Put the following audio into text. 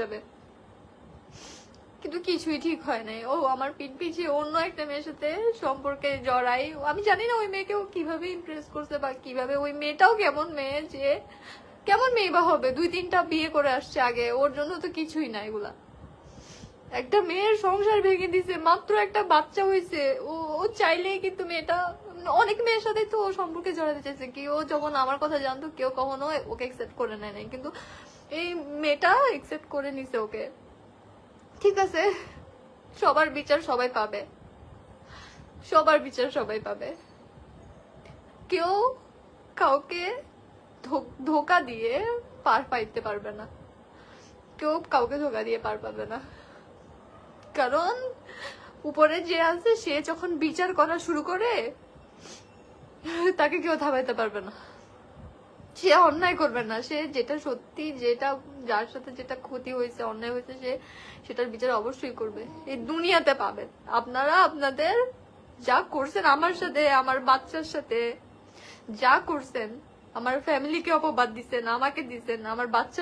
যাবে, কিন্তু কিছুই ঠিক হয় নাই। ও আমার পিঠ পিছিয়ে অন্য একটা মেয়ের সাথে সম্পর্কে জড়াই। আমি জানি না ওই মেয়েকেও কিভাবে ইমপ্রেস করছে বা কিভাবে, ওই মেয়েটাও কেমন মেয়ে, যে কেমন মেয়ে বা হবে, 2-3টা বিয়ে করে আসছে আগে, ওর জন্য তো কিছুই না এগুলা। একটা মেয়ের সংসার ভেঙে দিছে, মাত্র একটা বাচ্চা হয়েছে, ও চাইলেই কিন্তু মেয়েটা, অনেক মেয়ের সাথে তো ও সম্পর্কে জড়াতে চাইছে, কি ও যখন আমার কথা জানতো কেউ কখনো ওকে একসেপ্ট করে নেয় নাই, কিন্তু এই মেয়েটা একসেপ্ট করে নিছে ওকে। ঠিক আছে, সবার বিচার সবাই পাবে, সবার বিচার সবাই পাবে। কেউ কাউকে ধোকা দিয়ে পার পাইতে পারবে না, কেউ কাউকে ধোকা দিয়ে পার পাবে না, কারণ উপরে যে আছে সে যখন বিচার করা শুরু করে তাকে কেউ থামাইতে পারবে না। সে অন্যায় করবে না, সে যেটা সত্যি, যেটা যার সাথে যেটা ক্ষতি হয়েছে, অন্যায় হয়েছে, সে সেটার বিচার অবশ্যই করবে। এই দুনিয়াতে পাবেন আপনারা। আপনাদের যা করছেন আমার সাথে, আমার বাচ্চার সাথে যা করছেন, আমার ফ্যামিলিকে অপবাদ দিচ্ছেন, আমাকে দিচ্ছেন, আমার বাচ্চার